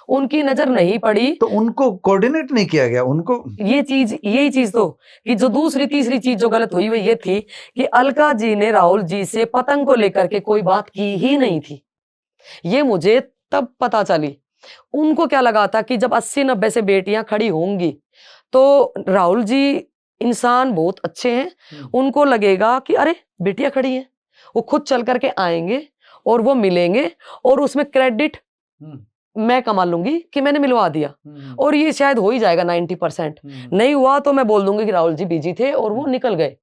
उनकी नजर नहीं पड़ी। तो उनको कोऑर्डिनेट नहीं किया गया उनको? यही चीज तो कि जो दूसरी तीसरी चीज जो गलत हुई वो ये थी कि अलका जी ने राहुल जी से पतंग को लेकर के कोई बात की ही नहीं थी। ये मुझे तब पता चली। उनको क्या लगा था कि जब 80-90 से बेटियां खड़ी होंगी तो राहुल जी इंसान बहुत अच्छे हैं, उनको लगेगा कि अरे बेटियां खड़ी हैं, वो खुद चल करके आएंगे और वो मिलेंगे और उसमें क्रेडिट मैं कमा लूंगी कि मैंने मिलवा दिया, और ये शायद हो ही जाएगा 90%। नहीं हुआ तो मैं बोल दूंगी कि राहुल जी बिजी थे और वो निकल गए,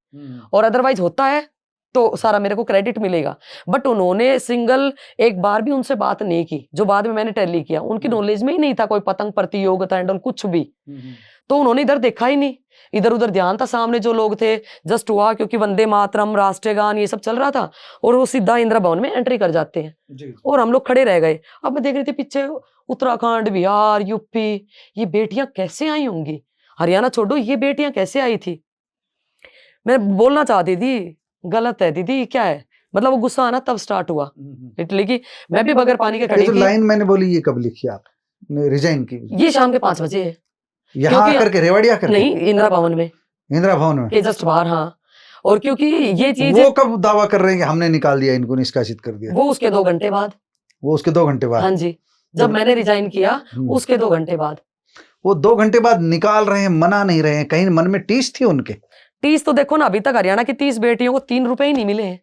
और अदरवाइज होता है तो सारा मेरे को क्रेडिट मिलेगा। बट उन्होंने सिंगल एक बार भी उनसे बात नहीं की, जो बाद में मैंने टैली किया, उनकी नॉलेज में ही नहीं था कोई पतंग प्रतियोगिता एंड कुछ भी। तो उन्होंने इधर देखा ही नहीं, इधर उधर ध्यान था, सामने जो लोग थे जस्ट हुआ क्योंकि वंदे मातरम, राष्ट्रीय गान ये सब चल रहा था, और वो सीधा इंदिरा भवन में एंट्री कर जाते हैं और हम लोग खड़े रह गए। अब मैं देख रही थी पीछे उत्तराखंड, बिहार, यूपी, ये बेटियां कैसे आई होंगी, हरियाणा छोड़ो, ये बेटियां कैसे आई थी। मैं बोलना चाहती थी गलत है दीदी, क्या है, मतलब वो गुस्सा आना तब स्टार्ट हुआ इटली की। मैं भी बगैर पानी के खड़ी जो थी। लाइन मैंने बोली ये कब लिखी आपने रिजाइन की? ये शाम के 5 बजे है। यहाँ आकर के, रेवाड़ी आकर? नहीं, इंदिरा भवन में, इंदिरा भवन में के जस्ट बाहर। हाँ, और क्योंकि ये चीज वो कब दावा कर रहे हैं कि हमने निकाल दिया, इनको निष्कासित कर दिया? वो उसके 2 घंटे बाद। वो उसके 2 घंटे बाद? हाँ जी, जब मैंने रिजाइन किया उसके 2 घंटे बाद। वो 2 घंटे बाद निकाल रहे हैं, मना नहीं रहे हैं, कहीं मन में टीस थी उनके? टीस तो देखो ना, अभी तक हरियाणा की 30 बेटियों को 3 रुपए ही नहीं मिले हैं।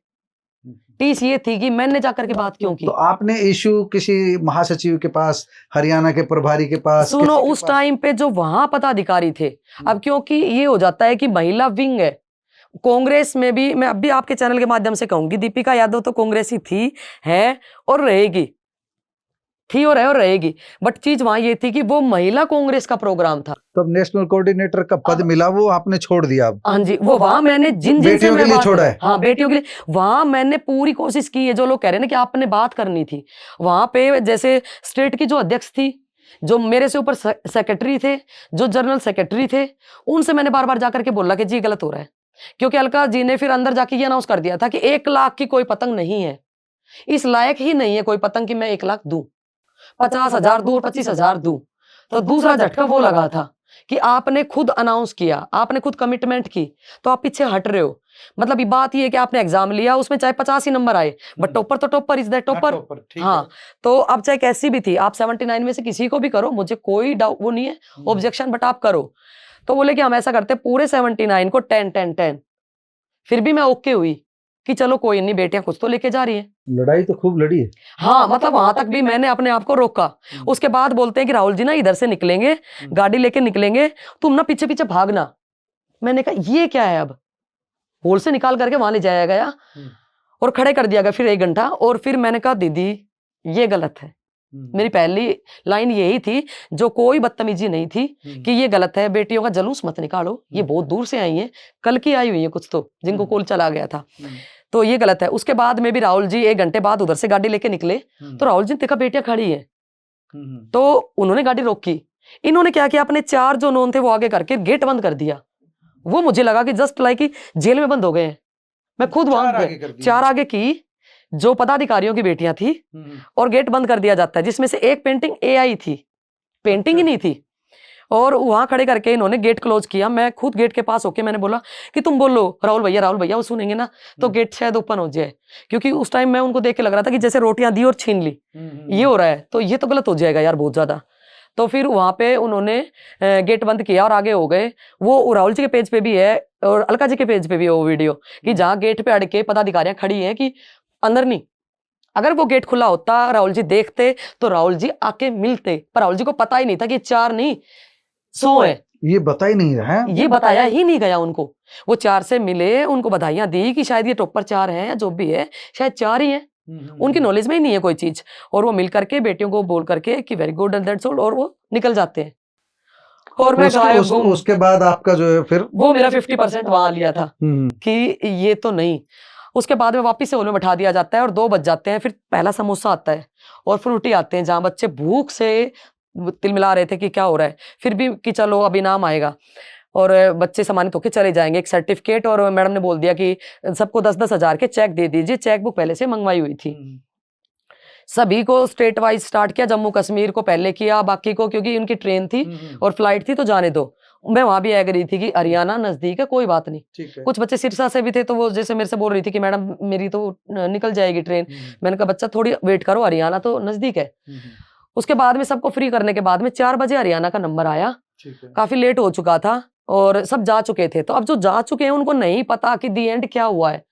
टीस ये थी कि मैंने जाकर के बात क्यों की। तो आपने इशू किसी महासचिव के पास, हरियाणा के प्रभारी के पास? सुनो, उस टाइम पे जो वहां पदाधिकारी थे, अब क्योंकि ये हो जाता है कि महिला विंग है कांग्रेस में भी, मैं अभी आपके चैनल के माध्यम से कहूंगी, दीपिका यादव तो कांग्रेसी थी, है और रहेगी, थी और है और रहेगी। बट चीज वहां ये थी कि वो महिला कांग्रेस का प्रोग्राम था। तब नेशनल कोऑर्डिनेटर का पद मिला, वो आपने छोड़ दिया? हाँ जी, वो वहां मैंने जिन बेटियों के लिए छोड़ा है। हाँ, बेटियों के लिए वहां मैंने पूरी कोशिश की है। जो लोग कह रहे हैं ना कि आपने बात करनी थी, वहां पे जैसे स्टेट की जो अध्यक्ष थी, जो मेरे से ऊपर सेक्रेटरी थे, जो जनरल सेक्रेटरी थे, उनसे मैंने बार बार जाकर के बोला कि जी गलत हो रहा है। क्योंकि अलका जी ने फिर अंदर जाके ये अनाउंस कर दिया था कि 1 लाख की कोई पतंग नहीं है, इस लायक ही नहीं है कोई पतंग की मैं 1 लाख दूं, 50,000 दूं, 25,000 दूं। तो दूसरा झटका वो लगा था कि आपने खुद अनाउंस किया, आपने खुद कमिटमेंट की, तो आप पीछे हट रहे हो। मतलब ये बात ये है कि आपने एग्जाम लिया, उसमें चाहे 50 ही नंबर आए, बट टॉपर तो टॉपर इज द टॉपर। हाँ, तो अब चाहे कैसी भी थी, आप 79 में से किसी को भी करो, मुझे कोई डाउट वो नहीं है, ऑब्जेक्शन, बट आप करो। तो बोले कि हम ऐसा करते पूरे 79 को 10-10-10। फिर भी मैं ओके हुई कि चलो कोई नहीं, बेटियां कुछ तो लेके जा रही है। लड़ाई तो खूब लड़ी है। हाँ, मतलब वहां तक भी मैंने अपने आप को रोका। उसके बाद बोलते हैं कि राहुल जी ना इधर से निकलेंगे, गाड़ी लेके निकलेंगे, तुम ना पीछे पीछे भागना। मैंने कहा ये क्या है, अब होल से निकाल करके वहां ले जाया गया और खड़े कर दिया गया फिर 1 घंटा। और फिर मैंने कहा दीदी ये गलत है। मेरी पहली लाइन यही थी, जो कोई बदतमीजी नहीं थी, कि ये गलत है, बेटियों का जलूस मत निकालो, ये बहुत दूर से आई हैं, कल की आई हुई है कुछ तो, जिनको कॉल चला गया था, तो ये गलत है। उसके बाद में भी राहुल जी 1 घंटे बाद उधर से गाड़ी लेके निकले, तो राहुल जी ने देखा बेटियां खड़ी है, तो उन्होंने गाड़ी रोकी। इन्होंने क्या किया, अपने 4 जो नॉन थे वो आगे करके गेट बंद कर दिया। वो मुझे लगा कि जस्ट लाइक जेल में बंद हो गए हैं। मैं खुद वहां 4 आगे की जो पदाधिकारियों की बेटियां थी, और गेट बंद कर दिया जाता है, जिसमें से एक पेंटिंग एआई थी, पेंटिंग ही नहीं थी, और वहां खड़े करके इन्होंने गेट क्लोज किया। मैं खुद गेट के पास होके मैंने बोला कि तुम बोलो राहुल भैया, वो सुनेंगे ना तो गेट शायद ओपन हो जाए, क्योंकि उस टाइम मैं उनको देख के लग रहा था कि जैसे रोटियां दी और छीन ली, ये हो रहा है, तो ये तो गलत हो जाएगा यार बहुत ज्यादा। तो फिर वहां पे उन्होंने गेट बंद किया और आगे हो गए। वो राहुल जी के पेज पे भी है और अलका जी के पेज पे भी है वो वीडियो, कि जहाँ गेट पे अड़ के पदाधिकारियां खड़ी हैं कि अंदर नहीं। अगर वो गेट खुला होता, राहुल जी देखते, तो राहुल जी आके मिलते, पर राहुल जी को पता ही नहीं था कि 4 नहीं 100 है। ये बता ही नहीं रहा है, ये बताया ही नहीं गया उनको। वो 4 से मिले, उनको बधाइयां दी कि शायद ये टॉपर 4 हैं, या जो भी है शायद 4 ही हैं। उनकी नॉलेज में ही नहीं है कोई चीज, और वो मिल करके बेटियों को बोल करके कि very good and that's all, और वो निकल जाते हैं। और मैं उसके बाद आपका जो है फिर वो मेरा 50% वहां लिया था कि ये तो नहीं। उसके बाद में वापिस से हॉल में बैठा दिया जाता है और 2 बज जाते हैं। फिर पहला समोसा आता है और फ्रूटी आते हैं, जहाँ बच्चे भूख से तिलमिला रहे थे कि क्या हो रहा है, फिर भी कि चलो अब इनाम आएगा, और बच्चे सम्मानित होकर चले जाएंगे। एक सर्टिफिकेट, और मैडम ने बोल दिया कि सबको 10-10 हज़ार के चेक दे दीजिए, चेक बुक पहले से मंगवाई हुई थी। सभी को स्टेट वाइज स्टार्ट किया, जम्मू कश्मीर को पहले किया, बाकी को क्योंकि उनकी ट्रेन थी और फ्लाइट थी तो जाने दो। मैं वहां भी एग्री थी कि हरियाणा नजदीक है, कोई बात नहीं। कुछ बच्चे सिरसा से भी थे तो वो जैसे मेरे से बोल रही थी कि मैडम मेरी तो निकल जाएगी ट्रेन। मैंने कहा बच्चा थोड़ी वेट करो, हरियाणा तो नजदीक है। उसके बाद में सबको फ्री करने के बाद में 4 बजे हरियाणा का नंबर आया। काफी लेट हो चुका था और सब जा चुके थे। तो अब जो जा चुके हैं उनको नहीं पता कि दी एंड क्या हुआ है,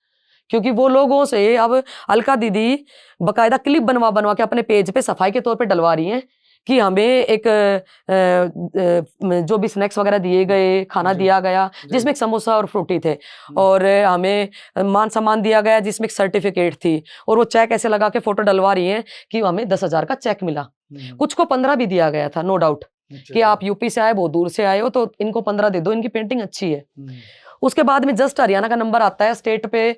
क्योंकि वो लोगों से अब अलका दीदी बकायदा क्लिप बनवा बनवा के अपने पेज पे सफाई के तौर पे डलवा रही हैं कि हमें एक जो भी स्नैक्स वगैरह दिए गए, खाना दिया गया जिसमें एक समोसा और फ्रूटी थे, और हमें मान सम्मान दिया गया जिसमें एक सर्टिफिकेट थी, और वो चेक ऐसे लगा के फोटो डलवा रही हैं कि हमें 10,000 का चेक मिला। कुछ को 15 भी दिया गया था, नो डाउट, कि आप यूपी से आए, बहुत दूर से आए हो, तो इनको 15 दे दो, इनकी पेंटिंग अच्छी है। उसके बाद में जस्ट हरियाणा का नंबर आता है, स्टेट पे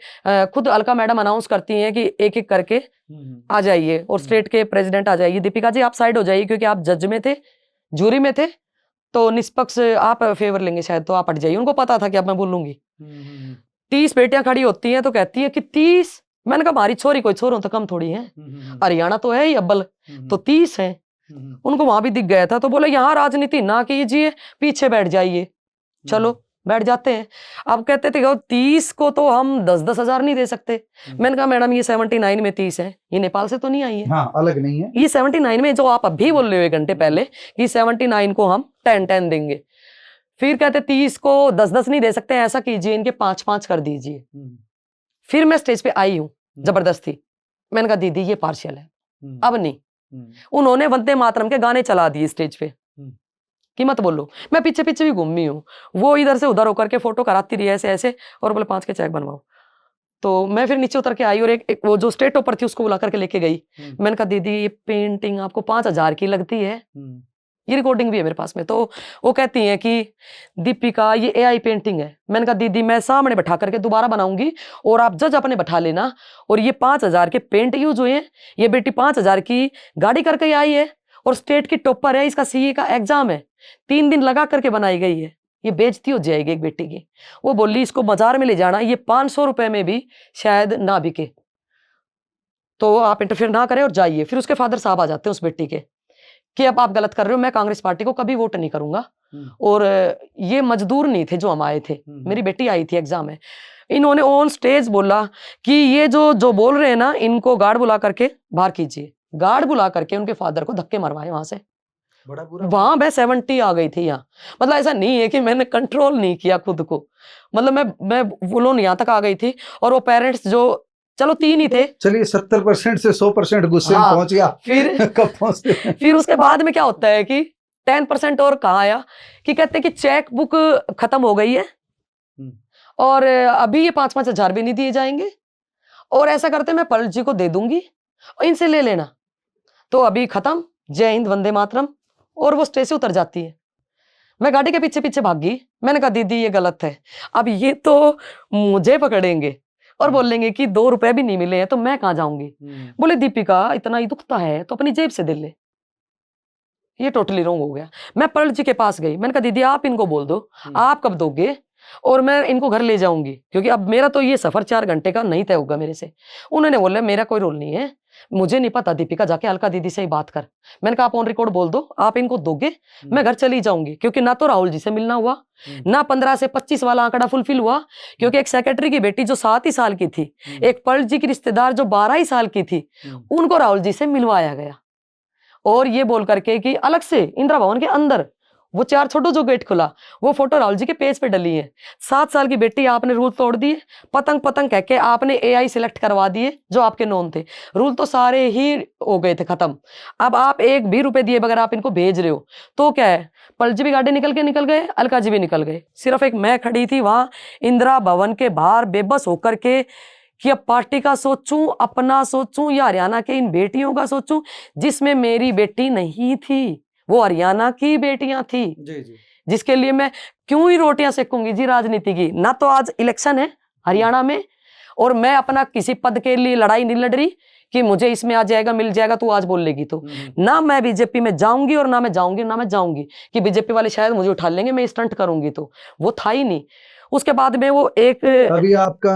खुद अलका मैडम अनाउंस करती हैं कि एक एक करके आ जाइए, और स्टेट के प्रेसिडेंट आ जाइए। दीपिका जी आप साइड हो जाइए, क्योंकि आप जज में थे, जूरी में थे, तो निष्पक्ष आप फेवर लेंगे शायद, तो आप हट जाइए। उनको पता था कि अब मैं बोलूंगी। 30 बेटियां खड़ी होती हैं तो कहती है कि 30। मैंने कहा हमारी छोरी कोई छोरों तो कम थोड़ी है, हरियाणा तो है ही अब्बल, तो 30 है। उनको वहां भी दिख गया था, तो बोले यहाँ राजनीति ना कीजिए, पीछे बैठ जाइए। चलो बैठ जाते हैं। अब कहते थे 30 को तो हम 10-10 हजार नहीं दे सकते। मैंने कहा मैडम ये 79 में 30 है, ये नेपाल से तो नहीं आई है। हाँ, अलग नहीं है ये 79 में जो आप अभी बोल रहे हो 1 घंटे पहले कि 79 को हम 10-10 देंगे। फिर कहते 30 को 10-10 नहीं दे सकते, ऐसा कीजिए इनके 5-5 कर दीजिए। फिर मैं स्टेज पे आई हूँ जबरदस्ती। मैंने कहा दीदी ये पार्शियल है, अब नहीं। उन्होंने वंदे मातरम के गाने चला दिए स्टेज पे कि मत बोलो। मैं पीछे पीछे भी घूमी हूँ, वो इधर से उधर होकर के फोटो कराती रही ऐसे ऐसे, और बोले 5 के चेक बनवाओ। तो मैं फिर नीचे उतर के आई और एक वो जो स्टेट टॉपर थी उसको बुला करके लेके गई। मैंने कहा दीदी ये पेंटिंग आपको 5,000 की लगती है, ये रिकॉर्डिंग भी है मेरे पास में। तो वो कहती हैं कि दीपिका ये AI पेंटिंग है। मैंने कहा दीदी मैं सामने बैठा करके दोबारा बनाऊंगी और आप जज अपने बैठा लेना, और ये 5,000 के पेंट यूज हुए हैं, ये बेटी 5,000 की गाड़ी करके आई है और स्टेट की टॉपर है, इसका CA का एग्जाम है, 3 दिन लगा करके बनाई गई है, ये बेइज्जती हो जाएगी एक बेटी की। वो बोली इसको बाजार में ले जाना, ये 500 रुपए में भी शायद ना बिके, तो आप इंटरफेयर ना करें और जाइए। फिर उसके फादर साहब आ जाते हैं उस बेटी के कि अब आप गलत कर रहे हो, मैं कांग्रेस पार्टी को कभी वोट नहीं करूंगा, और ये मजदूर नहीं थे जो हम आए थे, मेरी बेटी आई थी एग्जाम में। इन्होंने ऑन स्टेज बोला कि ये जो बोल रहे हैं ना, इनको गार्ड बुला करके बाहर कीजिए। गार्ड बुला करके उनके फादर को धक्के मरवाए वहां से। वहां मैं 70 आ गई थी यहाँ। मतलब ऐसा नहीं है कि मैंने कंट्रोल नहीं किया खुद को, मतलब मैं वो यहाँ तक आ गई थी। और वो पेरेंट्स जो चलो 3 ही थे, चलिए 70% से 100% गुस्से में पहुंच गया। फिर कब पहुंचते? फिर उसके बाद में क्या होता है कि 10% और कहाँ आया कि कहते हैं कि चेक बुक खत्म हो गई है और अभी ये 5-5 हजार भी नहीं दिए जाएंगे, और ऐसा करते मैं पलट जी को दे दूंगी और इनसे ले लेना, तो अभी खत्म, जय हिंद वंदे मातरम। और वो स्टेज से उतर जाती है। मैं गाड़ी के पीछे पीछे भागी। मैंने कहा दीदी ये गलत है, अब ये तो मुझे पकड़ेंगे और बोलेंगे कि 2 रुपए भी नहीं मिले हैं, तो मैं कहाँ जाऊंगी। बोले दीपिका इतना ही दुखता है तो अपनी जेब से दे ले। ये टोटली रॉन्ग हो गया। मैं पलट जी के पास गई, मैंने कहा दीदी आप इनको बोल दो आप कब दोगे और मैं इनको घर ले जाऊंगी, क्योंकि अब मेरा तो ये सफर 4 घंटे का नहीं तय होगा मेरे से। उन्होंने बोला मेरा कोई रोल नहीं है, मुझे नहीं पता, दीपिका जाके अलका दीदी से ही बात कर। मैंने कहा आप ऑन रिकॉर्ड बोल दो आप इनको दोगे, मैं घर चली जाऊंगी, क्योंकि ना तो राहुल जी से मिलना हुआ, ना 15 से 25 वाला आंकड़ा फुलफिल हुआ, क्योंकि एक सेक्रेटरी की बेटी जो 7 ही साल की थी, एक पलट जी की रिश्तेदार जो 12 ही साल की थी, उनको राहुल जी से मिलवाया गया। और ये बोल करके कि अलग से इंदिरा भवन के अंदर वो 4 छोटो जो गेट खुला, वो फोटो राहुल जी के पेज पे डली है। 7 साल की बेटी आपने रूल तोड़ दिए, पतंग पतंग कह के आपने AI सिलेक्ट करवा दिए जो आपके नॉन थे। रूल तो सारे ही हो गए थे खत्म। अब आप 1 भी रुपए दिए बगैर आप इनको भेज रहे हो, तो क्या है, पलट जी भी गाड़ी निकल गए, अलका जी भी निकल गए, सिर्फ एक मैं खड़ी थी वहां इंदिरा भवन के बाहर बेबस होकर के कि अब पार्टी का सोचूं, अपना सोचूं, या हरियाणा के इन बेटियों का सोचूं, जिसमें मेरी बेटी नहीं थी, वो हरियाणा की बेटियां थी जी। जिसके लिए मैं क्यों ही रोटियां सेकूंगी जी राजनीति की। ना तो आज इलेक्शन है हरियाणा में, और मैं अपना किसी पद के लिए लड़ाई नहीं लड़ रही कि मुझे इसमें आ जाएगा मिल जाएगा, तू आज बोल लेगी तो ना मैं बीजेपी में जाऊंगी, और ना मैं जाऊंगी कि बीजेपी वाले शायद मुझे उठा लेंगे, मैं स्टंट करूंगी, तो वो था ही नहीं। उसके बाद में वो एक अभी आपका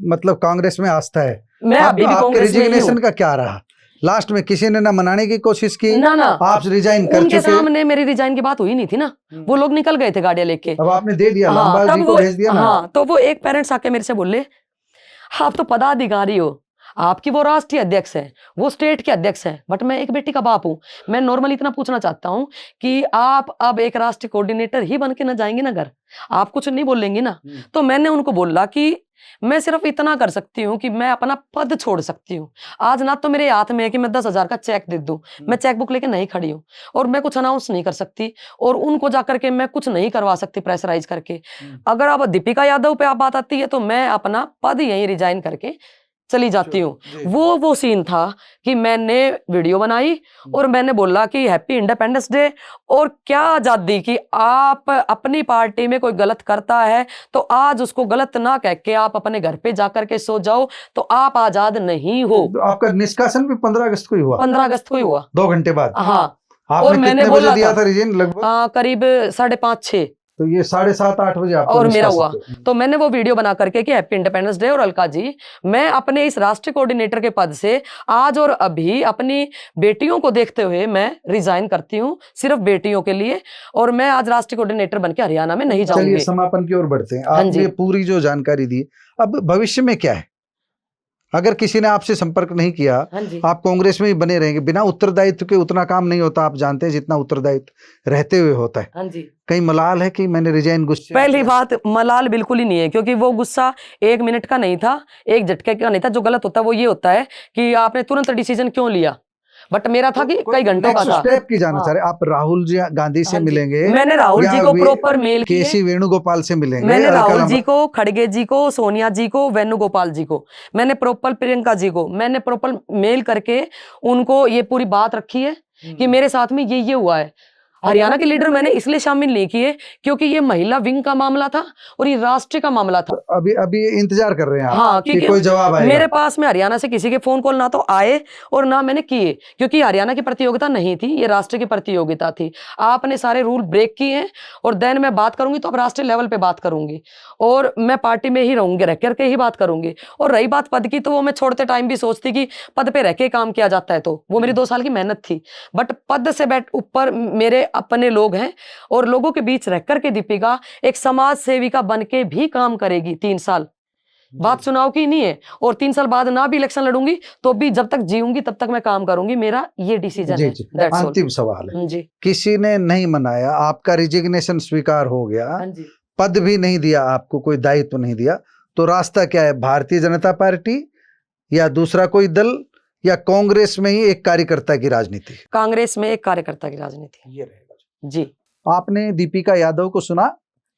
मतलब कांग्रेस में आस्था है, मैं अभी भी कांग्रेस में रेजिग्नेशन का क्या रहा? लास्ट में किसी ने ना मनाने की कोशिश की, ना ना, आप रिजाइन कर उनके चुके। सामने मेरी रिजाइन की बात हुई नहीं थी ना, वो लोग निकल गए थे गाड़ियां लेके। अब आपने दे दिया, हाँ, लांबा तब जी को वो भेज दिया ना। हाँ, तो वो एक पेरेंट्स आके मेरे से बोले, आप तो पदाधिकारी हो, आपकी वो राष्ट्रीय अध्यक्ष है, वो स्टेट के अध्यक्ष है, बट मैं एक बेटी का बाप हूं। मैं नॉर्मली इतना पूछना चाहता हूं कि आप अब एक राष्ट्रीय कोऑर्डिनेटर ही बन के ना जाएंगे ना घर, आप कुछ नहीं बोलेंगे ना। तो मैंने उनको बोला कि मैं सिर्फ इतना कर सकती हूँ कि मैं अपना पद छोड़ सकती हूँ। आज ना तो मेरे हाथ में है कि मैं 10,000 का चेक दे दूं, मैं चेक बुक लेके नहीं खड़ी हूँ, और मैं कुछ अनाउंस नहीं कर सकती, और उनको जाकर के मैं कुछ नहीं करवा सकती प्रेशराइज करके। अगर अब दीपिका यादव पे आप बात आती है तो मैं अपना पद यहीं रिजाइन करके चली जाती हूँ। वो सीन था कि मैंने वीडियो बनाई और मैंने बोला कि हैप्पी इंडिपेंडेंस डे, और क्या आजादी कि आप अपनी पार्टी में कोई गलत करता है तो आज उसको गलत ना कह के आप अपने घर पे जाकर के सो जाओ, तो आप आजाद नहीं हो। आपका निष्कासन भी 15 अगस्त को ही हुआ? 15 अगस्त को ही हुआ, 2 घंटे बाद। हाँ। आपने और मैंने कितने बजे बोला दिया था था रिजाइन? लगभग करीब 5:30-6, तो ये 7:30-8 बजे आपको और मेरा हुआ। निष्कासित। तो मैंने वो वीडियो बना करके कि हैप्पी इंडिपेंडेंस डे, और अलका जी, मैं अपने इस राष्ट्रीय कोऑर्डिनेटर के पद से आज और अभी अपनी बेटियों को देखते हुए मैं रिजाइन करती हूँ, सिर्फ बेटियों के लिए, और मैं आज राष्ट्रीय कोऑर्डिनेटर बनके हरियाणा में नहीं चलिए जाऊंगी। समापन की ओर बढ़ते हैं। हाँ जी। आपने पूरी जो जानकारी दी, अब भविष्य में क्या है? अगर किसी ने आपसे संपर्क नहीं किया, हाँ जी। आप कांग्रेस में ही बने रहेंगे? बिना उत्तरदायित्व के उतना काम नहीं होता, आप जानते हैं, जितना उत्तरदायित्व रहते हुए होता है। हाँ जी। कहीं मलाल है कि मैंने रिजाइन गुस्से? पहली बात, मलाल बिल्कुल ही नहीं है, क्योंकि वो गुस्सा 1 मिनट का नहीं था, 1 झटके का नहीं था। जो गलत होता है वो ये होता है कि आपने तुरंत डिसीजन क्यों लिया, बट मेरा था कि कई घंटों का था। स्टेप की जाना हाँ। चाह रहे, आप राहुल जी गांधी से हाँ जी। मिलेंगे? मैंने राहुल या जी को वे प्रॉपर मेल किए, केसी वेणुगोपाल से मिलेंगे? मैंने अलका राहुल लांबा- जी को, खड़गे जी को, सोनिया जी को, वेणुगोपाल जी को, मैंने प्रॉपर प्रियंका जी को मैंने प्रॉपर मेल करके उनको ये पूरी बात रखी है कि मेरे साथ में ये हुआ है। हरियाणा के लीडर मैंने इसलिए शामिल नहीं किए क्योंकि ये महिला विंग का मामला था और ये राष्ट्र का मामला था। अभी इंतजार कर रहे हैं आप? हाँ, कि कोई जवाब आएगा? मेरे पास में हरियाणा से किसी के फोन कॉल ना तो आए और ना मैंने किए, क्योंकि हरियाणा की प्रतियोगिता नहीं थी, ये राष्ट्र की प्रतियोगिता थी। आपने सारे रूल ब्रेक किए हैं, और देन मैं बात करूंगी तो अब राष्ट्रीय लेवल पे बात करूंगी, और मैं पार्टी में ही रहूंगी, रह करके ही बात करूंगी। और रही बात पद की, तो वो मैं छोड़ते टाइम भी सोचती कि पद पे रह के काम किया जाता है, तो वो मेरी 2 साल की मेहनत थी। बट पद से बैठ ऊपर मेरे अपने लोग हैं, और लोगों के बीच रह करके दीपिका एक समाज सेविका बन के भी काम करेगी 3 साल। बात चुनाव की नहीं है, और 3 साल बाद ना भी इलेक्शन लड़ूंगी तो भी जब तक जीऊंगी तब तक मैं काम करूंगी, मेरा ये डिसीजन है। That's all। अंतिम सवाल है जी। किसी ने नहीं मनाया, आपका रिजिग्नेशन स्वीकार हो गया, हाँ जी। पद भी नहीं दिया आपको, कोई दायित्व नहीं दिया, तो रास्ता क्या है? भारतीय जनता पार्टी या दूसरा कोई दल, या कांग्रेस में ही एक कार्यकर्ता की राजनीति? कांग्रेस में एक कार्यकर्ता की राजनीति। ये रहेगा जी। आपने दीपिका यादव को सुना,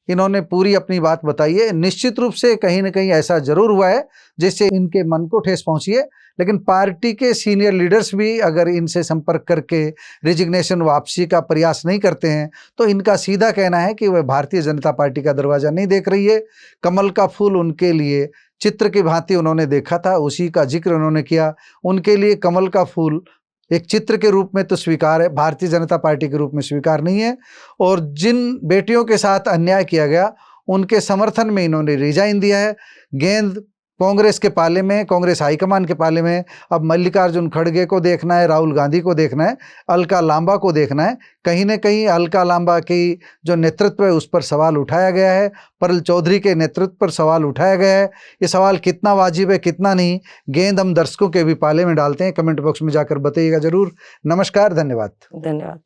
इन्होंने पूरी अपनी बात बताई है। निश्चित रूप से कहीं ना कहीं ऐसा जरूर हुआ है जिससे इनके मन को ठेस पहुंची है, लेकिन पार्टी के सीनियर लीडर्स भी अगर इनसे संपर्क करके रिजिग्नेशन वापसी का प्रयास नहीं करते हैं तो इनका सीधा कहना है कि वह भारतीय जनता पार्टी का दरवाजा नहीं देख रही है। कमल का फूल उनके लिए चित्र की भांति उन्होंने देखा था, उसी का जिक्र उन्होंने किया। उनके लिए कमल का फूल एक चित्र के रूप में तो स्वीकार है, भारतीय जनता पार्टी के रूप में स्वीकार नहीं है। और जिन बेटियों के साथ अन्याय किया गया उनके समर्थन में इन्होंने रिजाइन दिया है। गेंद कांग्रेस के पाले में, कांग्रेस हाईकमान के पाले में। अब मल्लिकार्जुन खड़गे को देखना है, राहुल गांधी को देखना है, अलका लांबा को देखना है। कहीं न कहीं अलका लांबा की जो नेतृत्व है उस पर सवाल उठाया गया है, परल चौधरी के नेतृत्व पर सवाल उठाया गया है। ये सवाल कितना वाजिब है कितना नहीं, गेंद हम दर्शकों के भी पाले में डालते हैं। कमेंट बॉक्स में जाकर बताइएगा जरूर। नमस्कार, धन्यवाद। धन्यवाद।